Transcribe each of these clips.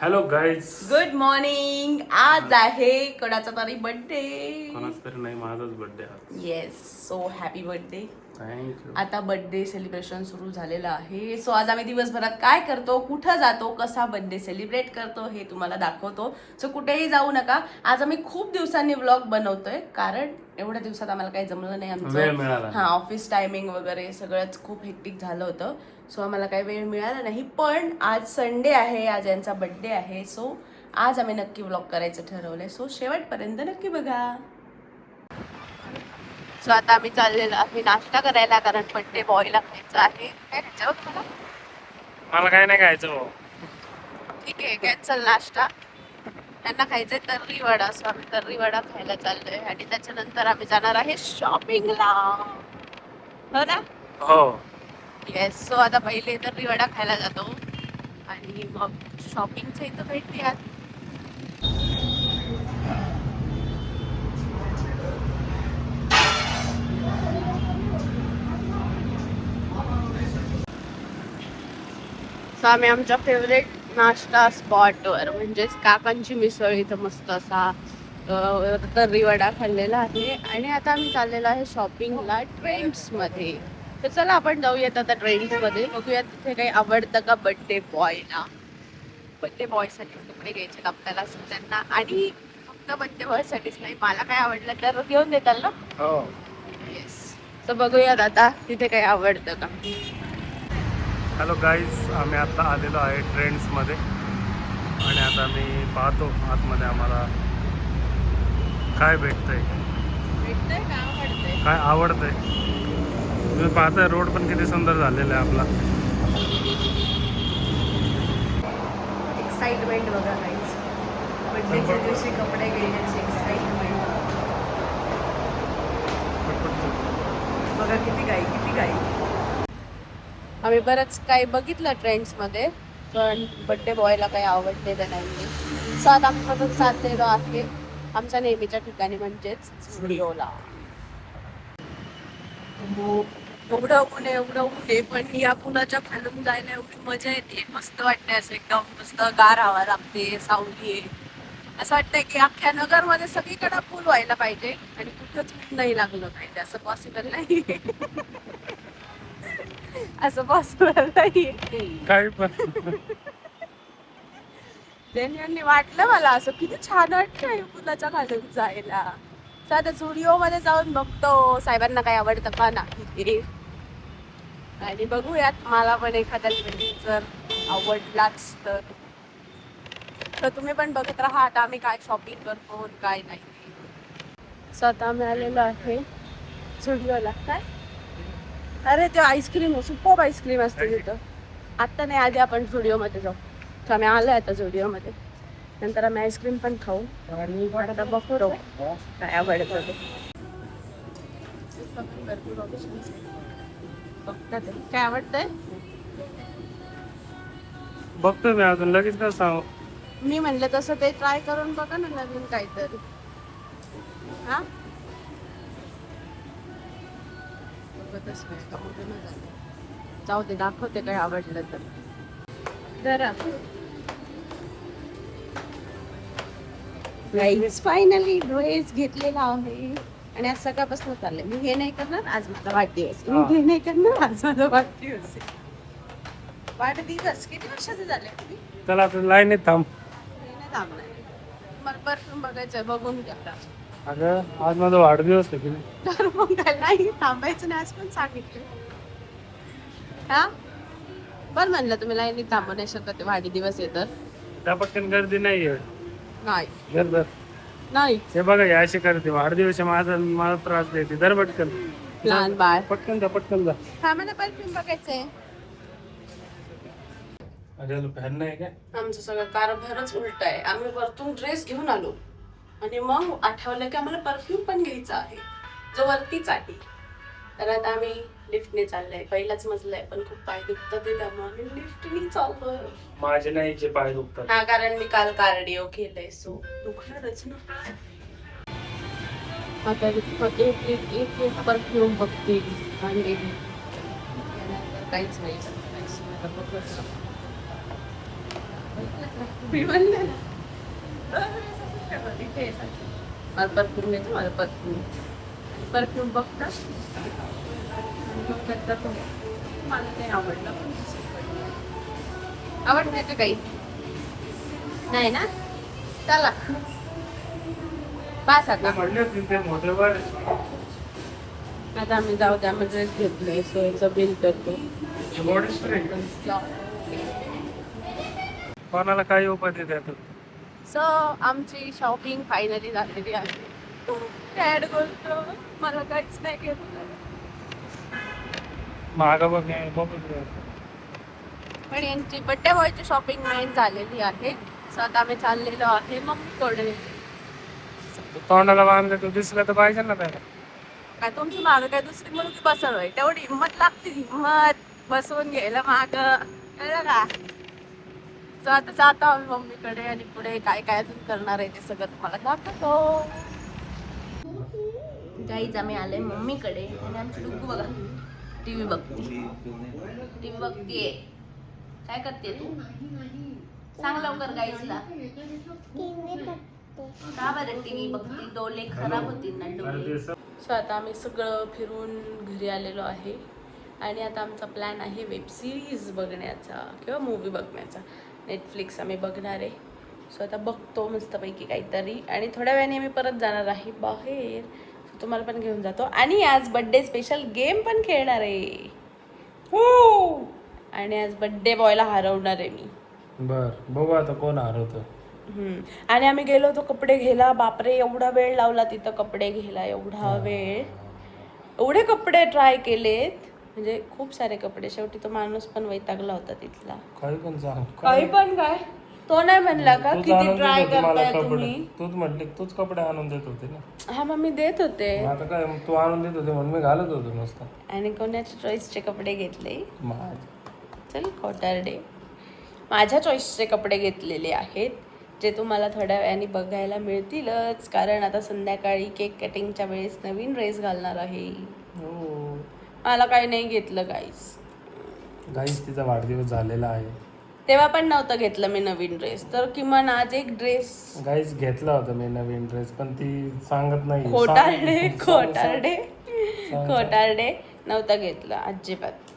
Hello guys. Good morning. आज आहे कोणाचा तरी बर्थडे. कोणाच तरी नाही, माझाच बर्थडे आज. Yes, so happy birthday. Thank you. आता बर्थडे सेलिब्रेशन सुरू झालेलं आहे. सो आज आम्ही दिवसभरात काय करतो, कुठं जातो, कसा बर्थडे सेलिब्रेट करतो हे तुम्हाला दाखवतो. सो कुठेही जाऊ नका. आज आम्ही खूप दिवसांनी व्लॉग बनवतोय, कारण एवढ्या दिवसात आम्हाला काही जमलं नाही. वेळ मिळाला. आमचं ऑफिस टायमिंग वगैरे सगळंच खूप हेक्टिक झालं होतं. सो आम्हाला काही वेळ मिळाला नाही. पण आज संडे आहे, आज यांचा बर्थडे आहे. सो आज आम्ही नक्की व्लॉग करायचं ठरवलंय. सो शेवटपर्यंत नक्की बघा. सो आता आम्ही चाललेलो आहे नाश्ता करायला, कारण बर्थडे बॉयला खायचं आहे. काय खायचं तुम्हाला? मला काय नाही खायचं भाऊ. ठीक आहे, कॅन्सल नाश्ता. त्यांना खायचंय तर्री वडा. सो आम्ही तर्री वडा खायला चाललोय आणि त्याच्यानंतर आम्ही जाणार आहे शॉपिंगला. हो ना? हो. येस. सो आता पहिले तर्री वडा खायला जातो आणि मग शॉपिंगचं इथं भेटूयात. सो आम्ही आमच्या फेवरेट नाश्ता स्पॉटवर म्हणजेच काकांची मिसळ इथं मस्त असा तर्री वडा खाल्लेला आहे. आणि आता आम्ही चाललेलो आहे शॉपिंगला ट्रेंड्समध्ये. तर चला आपण जाऊयात आता ट्रेंड्समध्ये, बघूयात तिथे काही आवडतं का बर्थडे बॉयला. बर्थडे बॉयसाठी कपडे घ्यायचे आपल्याला त्यांना, आणि फक्त बर्थडे बॉयसाठीच नाही, मला काय आवडलं तर घेऊन देताल ना. हो. येस. तर बघूयात आता तिथे काही आवडतं का. हॅलो गाईज, आम्ही आता आलेलो आहे ट्रेंड्समध्ये आणि आता मी पाहतो आतमध्ये आम्हाला काय भेटतंय, काय आवडतंय. तुम्ही पाहताय रोड पण किती सुंदर झालेला आहे आपला. एक्साइटमेंट बघा काहीच, बर्थडेच्या दिवशी कपडे घेण्याची एक्साइटमेंट बघा. किती काही आम्ही बरंच काही बघितलं ट्रेंड्समध्ये, पण बर्थडे बॉयला काही आवडलेलं नाही. सो आता आम्ही सतत चाललेलो आहे आमच्या नेहमीच्या ठिकाणी, म्हणजेच स्टुडिओला. एवढं ऊन आहे, पण या पुलाच्या खालून जायला एवढी मजा येते, मस्त वाटते. असं एकदम मस्त गार हवा लागते, सावली आहे. असं वाटतंय की अख्ख्या नगरमध्ये सगळीकडे पूल व्हायला पाहिजे आणि कुठंच ऊन नाही लागलं पाहिजे. असं पॉसिबल नाही. असं पॉसिबल नाही. काय पण जेन्युइनली वाटलं मला असं किती छान वाटतंय पुलाच्या खालून जायला. तर आता झुडिओ मध्ये जाऊन बघतो साहेबांना काय आवडतं का नाही, आणि बघूयात मला पण एखाद्या जर आवडलाच तर तुम्ही पण बघत राहा आता आम्ही काय शॉपिंग करतो काय नाही. सो आता आम्ही आलेलो आहे झुडिओला. काय अरे ते आईस्क्रीम सुपर आईस्क्रीम असते तिथं. आत्ता नाही, आधी आपण झुडिओमध्ये जाऊ. तर आम्ही आलो आता झुडिओमध्ये, नंतर आम्ही आईस्क्रीम पण खाऊ आणि आता बघतो काय आवडतं ते. काय आवडतंय बघतो मी अजून, लगेच काय सांगू. मी म्हणलं तसं ते ट्राय करून बघा ना, नवीन काहीतरी. हा जाऊ दे, दाखवते काय आवडलं तर. जरा फायनली ड्रेस घेतलेला आहे आणि आज सकाळपासून चाललंय. मी हे नाही करणार, आज माझा वाढदिवस. मी हे नाही करणार, आज माझा वाढदिवस. वाढदिवस किती वर्षाचे झाले तुम्ही? चला आता लाईनीत थांब. नाही थांबणार, मला परफ्यूम बघायचंय, बघून घ्या. अगं आज माझा वाढदिवस आहे की नाही. तर मग काय नाही थांबायचं नाही, आज पण सांगितलं. हा बरं म्हणलं, तुम्ही लाईनीत थांबू नाही शकत, वाढदिवस येतात. त्या पटकन गर्दी नाही आहे. नाही गर्द नाही, हे बघा या अशी करते. वाढदिवस आहे माझा, मला त्रास देते. दर पटकन लहान बाळ. पटकन जा, पटकन जा. हा मला परफ्यूम बघायचंय. अरे फॅन नाही काय. आमचं सगळं कारभारच उलट आहे. आम्ही वरतून ड्रेस घेऊन आलो आणि मग आठवलं की आम्हाला परफ्यूम पण घ्यायचा आहे, जो वरतीच आहे. तर आता आम्ही लिफ्टने चाललोय. पहिलाच मजला आहे, पण खूप पाय दुखतात ते, त्यामुळे आम्ही लिफ्टने चाललोय. माझे नाही जे पाय दुखतात. हा, कारण मी काल कार्डिओ केलंय, सो दुखणारच ना. आता एक परफ्यूम बघते आणि काहीच नाही. मी म्हणले ना दरवेळेस असंच करतात. इथे येतात मला परफ्यूम घ्यायचं, मला परफ्यूम बघतात आणि मग करतात मला नाही आवडलं पण आवडतं का काही नाही ना. चला पाच आता आता आम्ही जाऊ द्या आम्ही ड्रेस घेतले सोयीचं बिल करतो. कोणाला काही उपाधी द्या तू. सो आमची शॉपिंग फायनली झालेली आहे. डॅड बोलतो मला काहीच नाही घेतलं मागं बघ पण यांची बड्डे बॉयची शॉपिंग मेन झालेली आहे. सो आता आम्ही चाललेलो आहे मम्मीकडे. तोंडाला बांधले तू दिसलं तर पाहिजे ना त्याला. काय तुमची मागं काय दुसरी मुलगी बसवय तेवढी हिंमत लागते हिंमत बसवून घ्यायला माग कळलं का. सो आता जातो आम्ही मम्मीकडे आणि पुढे काय काय अजून करणार आहे ते सगळं तुम्हाला दाखवतो. गाईज आम्ही आले मम्मीकडे आणि आमची डुग्गू बघा टीव्ही बघतीये. काय करते तू सांग लवकर गाईजला. का बरं टीव्ही बघती डोळे खराब होतील ना डोळे. सो आता आम्ही सगळं फिरून घरी आलेलो आहे आणि आता आमचा प्लॅन आहे वेब सिरीज बघण्याचा किंवा मूवी बघण्याचा. नेटफ्लिक्स आम्ही बघणार आहे. सो आता बघतो मस्तपैकी काहीतरी आणि थोड्या वेळाने आम्ही परत जाणार आहे बाहेर. सो तुम्हाला पण घेऊन जातो आणि आज बड्डे स्पेशल गेम पण खेळणार आहे. हो आणि आज बड्डे बॉयला हरवणार आहे मी. बर बघू आता कोण हरवतं. आणि आम्ही गेलो होतो कपडे घ्यायला. बापरे एवढा वेळ लावला तिथं कपडे घ्यायला. एवढा वेळ एवढे कपडे ट्राय केलेत म्हणजे खूप सारे कपडे. शेवटी तो माणूस पण वैतागला होता तिथला. काही पण सांग काही पण काय तो नाही म्हणला का किती ट्राय करताय तुम्ही. तूच म्हटली तूच कपडे आणून देत होते ना. हा मग मी देत होते. आता काय तू आणून देत होते म्हणून मी घालत होतो नुसतं. आणि कोणाच्या चॉईसचे कपडे घेतले. माझ्या चल खोटारडे माझ्या चॉईसचे कपडे घेतलेले आहेत जे तुम्हाला थोड्या वेळाने बघायला मिळतीलच. कारण आता संध्याकाळी केक कटिंगच्या वेळेस नवीन ड्रेस घालणार आहे. मला काही नाही घेतलं गाईस. तिचा वाढदिवस झालेला आहे तेव्हा पण नव्हतं घेतलं मी नवीन ड्रेस. तर किमान आज एक ड्रेस गाईस घेतला होता मी नवीन ड्रेस पण ती सांगत नाही. खोटारडे नव्हता घेतला.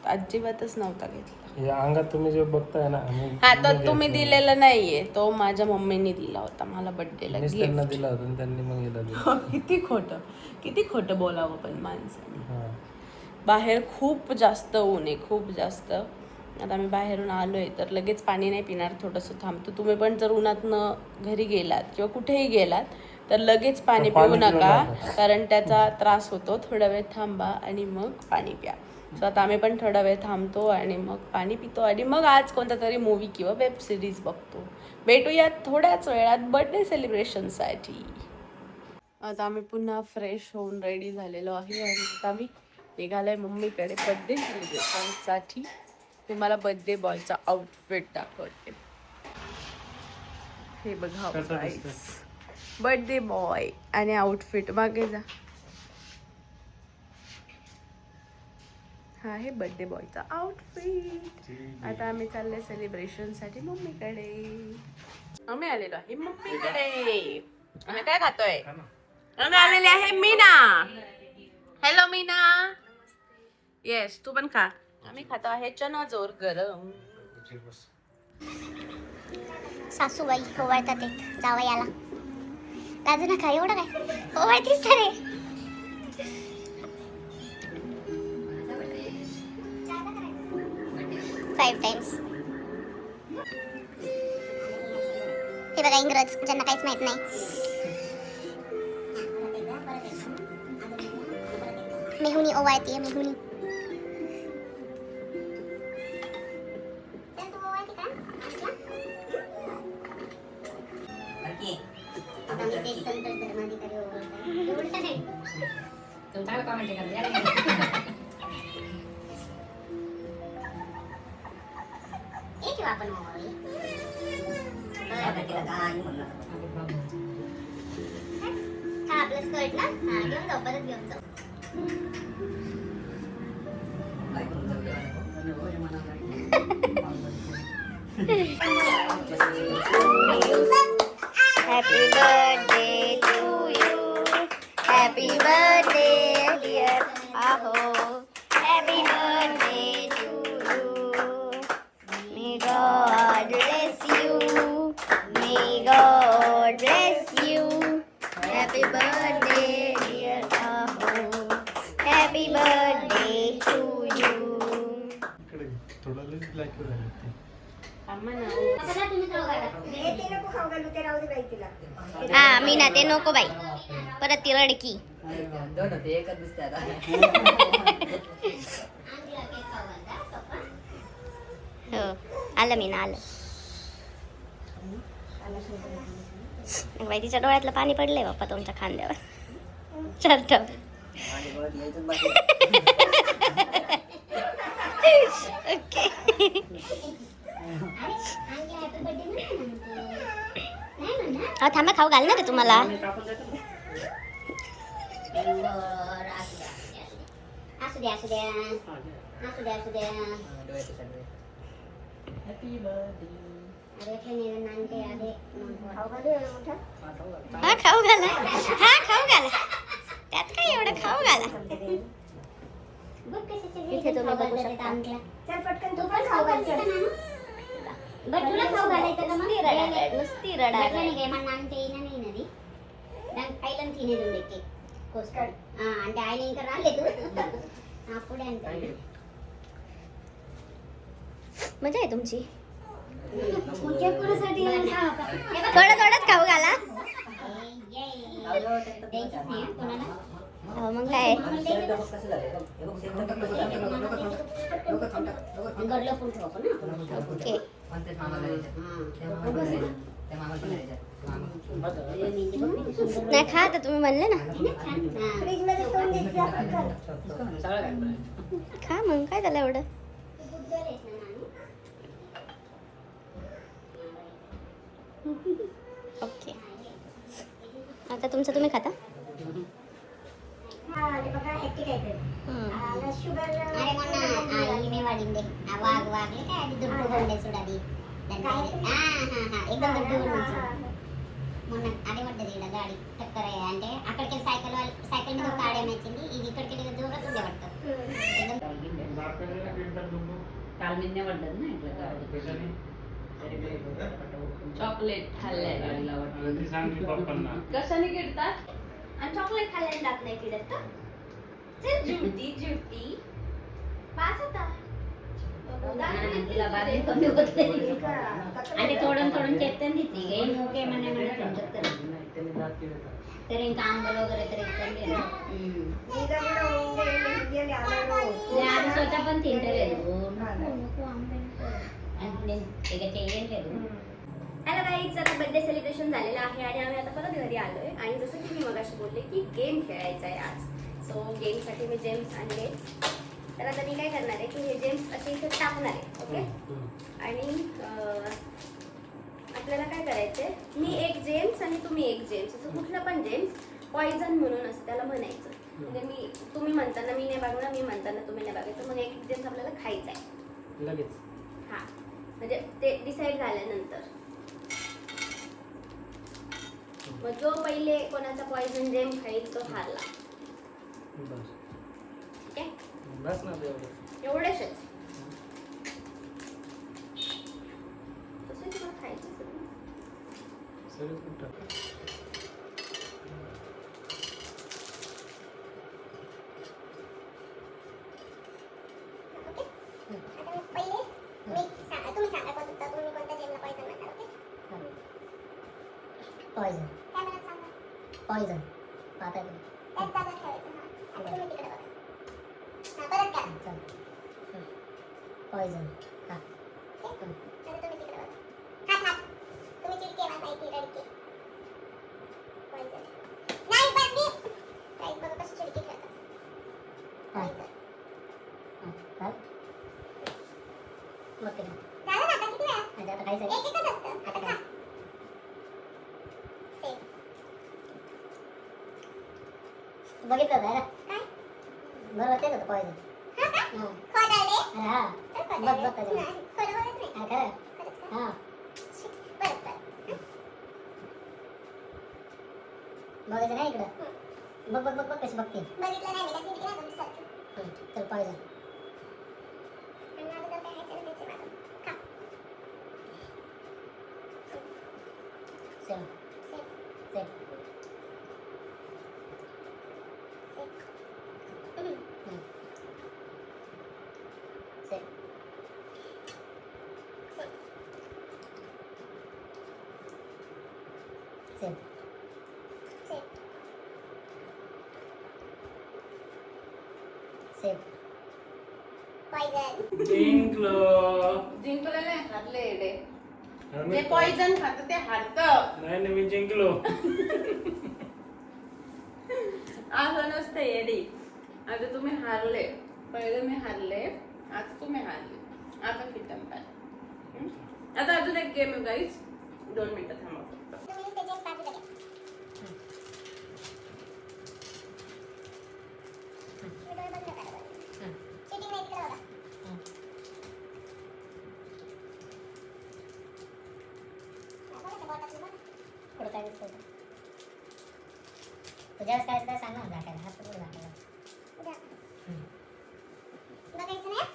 अजिबातच नव्हता घेतला. हे अंगात तुम्ही जे बघताय ना हा तर तुम्ही दिलेला नाहीये. तो माझ्या मम्मीने दिला होता मला बर्थडेला. त्यांना दिला होता त्यांनी मग गेला दिला. किती खोटं बोलावं पण माणसाने. बाहेर खूप जास्त ऊन आहे खूप जास्त. आता आम्ही बाहेरून आलोय तर लगेच पाणी नाही पिणार. थोडंसं थांबतो. तुम्ही पण जर उन्हातनं घरी गेलात किंवा कुठेही गेलात तर लगेच पाणी पिऊ नका कारण त्याचा त्रास होतो. थोडा वेळ थांबा आणि मग पाणी प्या. सो आता आम्ही पण थोडा वेळ थांबतो आणि मग पाणी पितो आणि मग आज कोणता तरी मूवी किंवा वेब सिरीज बघतो. भेटूयात थोड्याच वेळात बर्थडे सेलिब्रेशनसाठी. आता आम्ही पुन्हा फ्रेश होऊन रेडी झालेलो आहे आणि आता आम्ही निघालोय मम्मीकडे बर्थडे सेलिब्रेशनसाठी. तुम्हाला बर्थडे बॉयचा आउटफिट दाखवते. हे बघा बर्थडे बॉय आणि आउटफिट मागे जा. हा आहे बर्थडे बॉयचा आउटफिट. आता आम्ही चालले सेलिब्रेशनसाठी मम्मीकडे. आम्ही आलेलो आहे मम्मीकडे. आम्ही काय खातोय. आम्ही आलेले आहे मीना. हॅलो मीना. येस तू पण खा. आम्ही खातो आहे चना जोर गरम. सासूबाई ओवाळतात एक जावयाला. लाजू नका एवढं काय ओवाळतीस रे. 5 times. हे बघा इंग्रज ज्यांना काहीच माहित नाही. मेहुणी ओवाळतीये मेहुणी. आपण हा आपलं स्कर्ट ना हा घेऊन जाऊ परत घेऊन जाऊ. Happy birthday to you. Happy birthday dear आहो. Happy birthday to you. May God bless you. May God bless you. Happy birthday dear आहो. Happy birthday to you. हा मी ना ते नको बाई. परत ती रडकी. हो आलं मी ना आलं. बाई तिच्या डोळ्यातलं पाणी पडलंय बाप्पा तुमच्या खांद्यावर. चल ओके. थांबा खाऊ घाल ना ते तुम्हाला. असू द्या असू द्या असू द्या असू द्या. हा खाऊ घाला. हा खाऊ घाला. त्यात काय एवढं खाऊ घाला. इथे तुम्ही बघू शकता. तू पण खाऊ घालते. तुला खाऊ घालायचं का? नुसती रडा అంటే ఆయన ఇంకా రాలేదు. అప్పుడే అంటే मजा आहे तुमची. थोडं थोडंच खाऊ घाला. मग काय ओके. नाही खा तर तुम्ही म्हणले ना. खा मग काय झालं एवढं. ओके आता तुमचं तुम्ही खाता. अरे మొన్న ఈమె వాడింది ఆ వాగలే అది దుడ్డు ఉండే చూడాలి एकदम దుడ్డు మొన్న అదే పడ్డది ఇక్కడ గాడి టక్కర అంటే అక్కడికి సైకిల్ మీద ఒక ఆడే వచ్చింది. ఇది ఇక్కడికి దూరం ఉండే పడతాం. काल मिन्ने पडलं ना इकडे चॉकलेट खाल्ल्याला कशाने किडतात आणि चॉकलेट खाल्ल्याने दात नाही किडत. चल जुटी जुटी पास होता. అంటే తోడని చెప్తుంది ఓకే మన చెప్తారు. तर ఇంకా आंबल वगैरे तर एकदम అది स्वतः पण తింటలేదు. నేను ఇక చేయలేదు. हॅलो गाईज, आता बर्थडे सेलिब्रेशन झालेलं आहे आणि आम्ही आता परत घरी आलोय. आणि जसं की मी मगाशी बोलले की गेम खेळायचा आहे आज. सो गेमसाठी मी जेम्स आणले. तर आता मी काय करणार आहे की हे जेम्स असे इथे टाकणार आहे. ओके. आणि आपल्याला काय करायचंय, मी एक जेम्स आणि तुम्ही एक जेम्स, असं कुठलं पण जेम्स पॉइझन म्हणून असं त्याला म्हणायचं. म्हणजे तुम्ही म्हणताना मी नाही बघणार, मी म्हणताना तुम्ही नाही बघायचं. मग एक जेम्स आपल्याला खायचा आहे लगेच. हा म्हणजे ते डिसाईड झाल्यानंतर मग जो पहिले कोणाचा पॉइझन जेम खाईल तो हारला. ठीक आहे, बस ना एवढेच. तसं तुला खायचं पॉइझन पॉइझन पाहता तुम्ही त्यात जागा ठेवायचं. हां आणि तुम्ही तिकडे बघा. हां परत करा. पॉइझन हां ठीक आहे. तुम्ही तिकडे बघा. हात हात तुम्ही चिडके माहिती रडके पॉइझन नाही बांधली गाईस. बघा कशी चिडके खेळतात. पॉइझन हां मग ते झालं ना. आता किती वेळा आता काय एक एकच असतं. आता खा. बघितलं होतं ना काय बरोबर तेच होतं पॉइझन. हा बघ बघ त्याच्यामध्ये खरं हां परत बघायचं नाही इकडं. बघ बघ बघ बघ कशी बघते. बघितलं नाही मी का तिकडे ना तुमच्यासारखं. चल पॉइझन. माझं तर काय आहे त्याचे माझं. खा. Same same same same same same same poison. जिंकलो. जिंकलं नाही हारले एडे. अरे जे मी पॉइझन खात ते हारत. नाही ना, मी जिंकलो. असं नसतं येडी. आता तुम्ही हारले. पहिले मी हारले, आता तुम्ही हारले. आता किटन पाय. आता अजून एक गेम आहे गाईज. 2 मिनिटं थांबा फक्त. तुम्ही त्याच्या बाजूला घ्या. मी डोळे बंद करा बरं. Cheating नाही तिकडे बघा. बघा त्या बोटातलं बघा. पुढं काय दिसतंय का? तुझ्यावेळेस काय असतं सांग ना झाकायला. हात पुढे झाकायला. बघायचं नाही.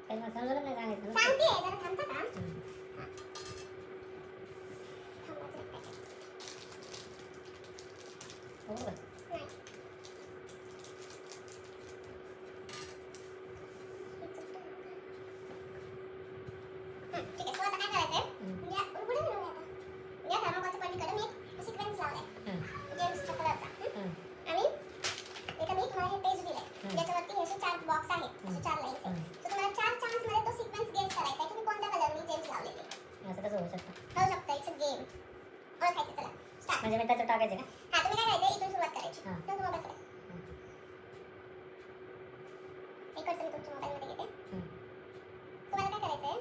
काही मला समजलं नाही सांगायचं ना. सांगते जरा थांबता का? थांबायचं एक packet. हो का? नाही. ठीक आहे. So आता काय करायचंय? या उघडून घेऊया आता. या थर्मोकॉलच्या पलीकडे मी एक सिक्वेन्स लावलाय. जेम्सच्या कलरचा. आणि इथं मी तुम्हाला हे पेज दिलंय. ज्याच्यावरती हे असे 4 बॉक्स आहेत. असे 4 लाईन्स आहेत. तर तुम्हाला 4 चान्स मध्ये तो सिक्वेन्स गेस करायचा आहे. तुम्ही कोणत्या कलरनी जेम्स लावलेले. असं कसं होऊ शकतं? होऊ शकतं. It's a game. ओळखायचं. चला स्टार्ट. म्हणजे मी त्याच्यात टाकायचे का? हा तुम्ही काय करायचं? इथून सुरुवात करायची. तर तुम्हाला बघा. इकडचं मी तुमच्या मोबाईलमध्ये घेते. तुम्हाला काय करायचंय?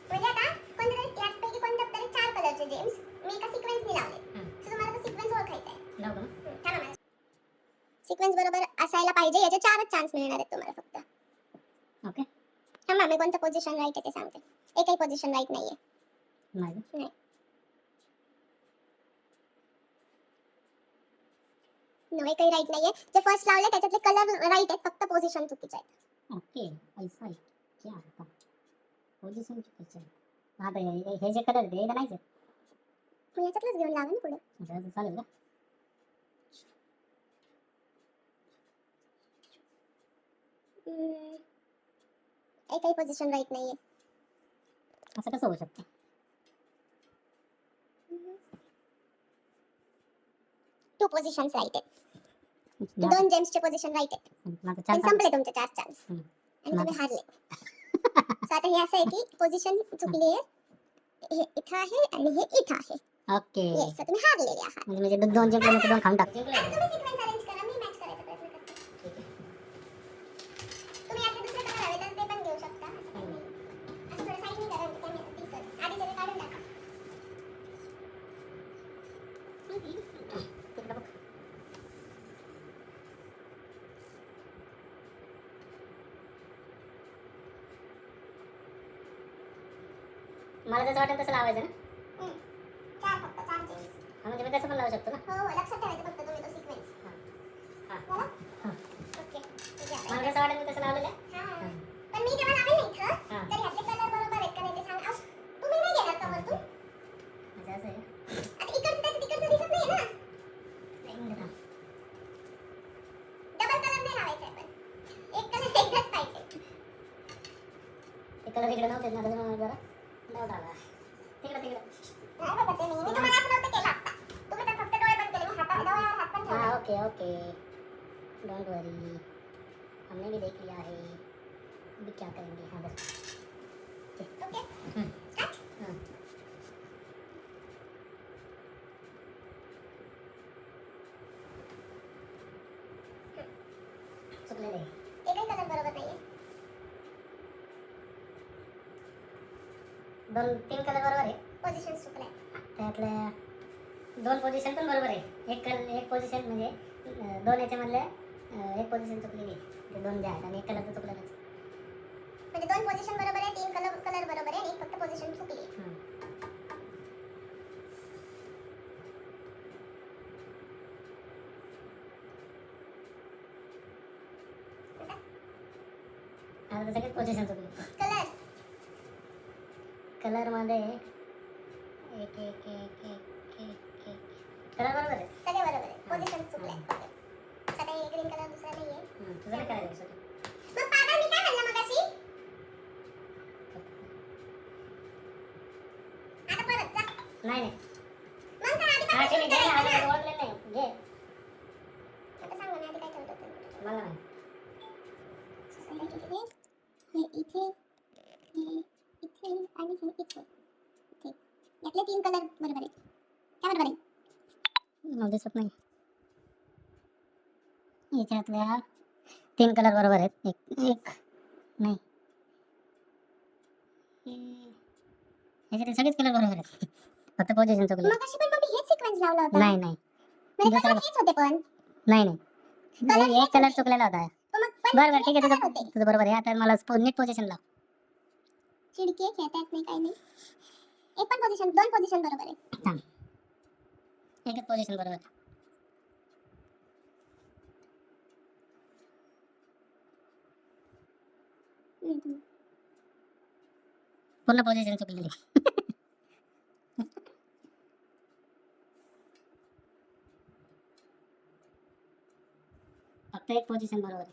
म्हणजे आता कोणत्या तरी यापैकी कोणत्या तरी 4 कलरचे जेम्स मी एका सिक्वेन्सनी लावले. सो तुम्हाला तो सिक्वेन्स ओळखायचा आहे. थांबा मला. सिक्वेन्स बरोबर असायला पाहिजे. याचे 4च चान्स मिळणार आहेत तुम्हाला फक्त. ओके. थांबा मी कोणतं पोझिशन राईट आहे ते सांगते. एकही पोझिशन राईट नाहीये. नाही. नो एकही राईट नाहीये. जे फर्स्ट लावले त्याच्यातले कलर राईट आहेत. फक्त पोझिशन चुकीचे आहेत. ओके. ऐसा आहे. क्या आता? पोझिशन चुकीचे आहे. आता हे जे कलर ते नाहीच आहे. मग याच्यातलंच घेऊन लावा ना पुढे. अच्छा चालेल का? एकही पोझिशन राईट नाहीये. असं कसं होऊ शकतं? 2 पोझिशन्स राईट आहेत. 2 जेम्सचे पोझिशन राईट आहेत. पण संपले तुमचे 4 चान्स. आणि तुम्ही हारले. सो आता हे असं आहे की पोझिशन चुकली आहे. हे इथं आहे आणि हे इथं आहे. ओके. येस. तुम्ही हारलेले आहात. म्हणजे 2 जिंकले 2 खाऊन टाक. तुम्ही सिक्वेन्स अरेंज करा. मी मॅच करायचा प्रयत्न करते. ठीक आहे. तुम्ही यातले दुसरे कलर हवे तर ते पण घेऊ शकता. असं काही नाही. असं थोडं साईडने करा म्हणजे कॅमेरा दिसत. आधीचे ते काढून टाका. तिकडे बघ. मला जसं वाटेल तसं लावायचं ना. 4 फक्त 4 जेम्स. म्हणजे मी कसं पण लावू शकतो ना. हो लक्षात ठेवायचं फक्त तुम्ही तो सिक्वेन्स. हां. ओके. मला कसं वाटेल मी तसं लावलेलं आहे. हां. पण मी जेव्हा लावेल ना इथं तर ह्यातले कलर बरोबर आहेत का नाही ते सांग. तुम्ही नाही घेणार का वरतून? अच्छा असं आहे. आता इकडचं त्याचं तिकडचं दिसत नाही ना. एक मिनिट थांब. डबल कलर नाही लावायचा आहे पण. एक कलर एकदाच पाहिजे. ते कलर इकडे नव्हते ना त्याच्यामुळे जरा डाऊट आला. तिकडे नाही बघा ते मी तुम्हाला असं नव्हतं केलं आता. तुम्ही तर फक्त डोळे बंद केले. मी डोळ्यावर हात पण ठेवला. हां ओके ओके. डोंट वरी. हमने भी देख लिया है. अभी क्या करेंगे? हाँ बस. ओके. स्टार्ट. हां. चुकलेले. एकही कलर बरोबर नाहीये. 2-3 कलर बरोबर आहे. पोझिशन चुकलाय. त्यातल्या 2 पोझिशन पण बरोबर आहे. एक पोझिशन म्हणजे 2 याच्यामधले एक पोझिशन चुकलेली आहे. ते 2 जे आहेत आणि एक कलरचं चुकलेलंच. म्हणजे 2 पोझिशन बरोबर आहे, 3 कलर बरोबर आहे आणि एक फक्त पोझिशन चुकली आहे. हं. आता तर सगळेच पोझिशन चुकली. कलर कलरमध्ये एक एक एक एक एक एक कलर बरोबर आहे. सगळे बरोबर आहे. पोझिशन चुकले फक्त. आता हे ग्रीन कलर दुसरा नाहीये. तुझं नाही करायचं सर. मग पागा मी काय म्हणलं मगाशी? आता परत जा. नाही नाही मग काय आधी हा पासून ठीक आहे. करायचं ना? ओळखलेलं नाही. घे. आता सांग ना आधी काय ठेवलं होतं? मला नाही. हे इथे, हे इथे आणि हे इथे. इथे. यातले 3 कलर बरोबर आहेत. काय बरोबर आहे? मला दिसत नाही. याच्यातल्या 3 कलर बरोबर आहेत. एक नाही. याच्यातले सगळेच कलर बरोबर आहेत. फक्त पोझिशन चुकली. मगाशी पण मग मी हेच सिक्वेन्स लावला होता. नाही नाही म्हणजे दुसरं कलर हेच होते पण. नाही नाही. एक कलर चुकलेला होता. तर मग पण बरं ठीक आहे. हेच color होते. तुझं बरोबर आहे. आता मला नीट पोझिशन लाव. चिडके खेळता येत नाही काही नाही. एक पण पोझिशन 2 पोझिशन बरोबर आहे. थांब. एकच पोझिशन बरोबर आहे. पूर्ण पोझिशन चुकलेली. फक्त एक पोझिशन बरोबर आहे.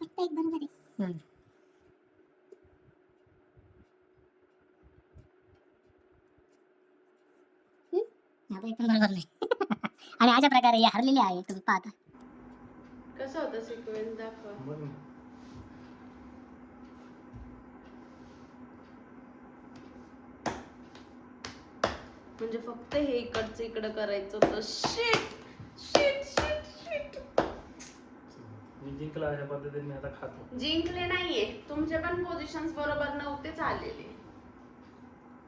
फक्त एक बरोबर आहे. हम्म. आता एक पण बरोबर नाही. आणि अशा प्रकारे ही हरलेली आहे. तुम्ही पाहता. कसं होतं सिक्वेन्स दाखवा. बरं. म्हणजे फक्त हे इकडचं इकडं करायचं होतं. Shit shit shit shit. मी जिंकला अशा पद्धतीने मी आता खातो. जिंकले नाहीये. तुमचे पण पोझिशन्स बरोबर नव्हतेच आलेले.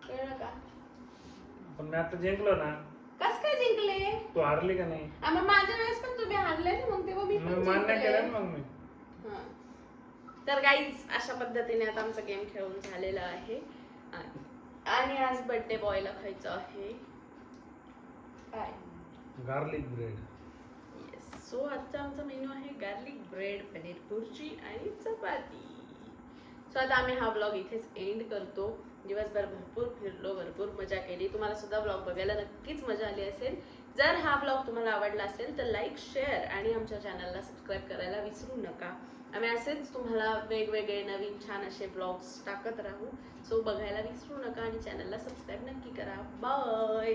कळलं का? पण मी आता जिंकलो ना. कस काय जिंकले? तू हारली का नाही? मग माझ्या वेळेस पण तुम्ही हारले ना, मग तेव्हा मी पण मान्य जिंकले. केलं ना मग मी. हा. तर गाईज अशा पद्धतीने आता आमचा गेम खेळून झालेला आहे आणि आज बर्थडे बॉयला खायचं आहे काय गार्लिक ब्रेड. येस. सो आजचा आमचा मेनू आहे गार्लिक ब्रेड, पनीर भुर्जी आणि चपाती. सो आता आम्ही हा ब्लॉग इथेच एंड करतो. दिवसभर भरपूर फिरलो, भरपूर मजा केली. तुम्हाला सुद्धा ब्लॉग बघायला नक्कीच मजा आली असेल. जर हा ब्लॉग तुम्हाला आवडला असेल तर लाईक, शेअर आणि आमच्या चॅनलला सबस्क्राईब करायला विसरू नका. आम्ही असेच तुम्हाला वेगवेगळे नवीन छान असे ब्लॉग्स टाकत राहू. सो बघायला विसरू नका आणि चॅनलला सबस्क्राईब नक्की करा. बाय.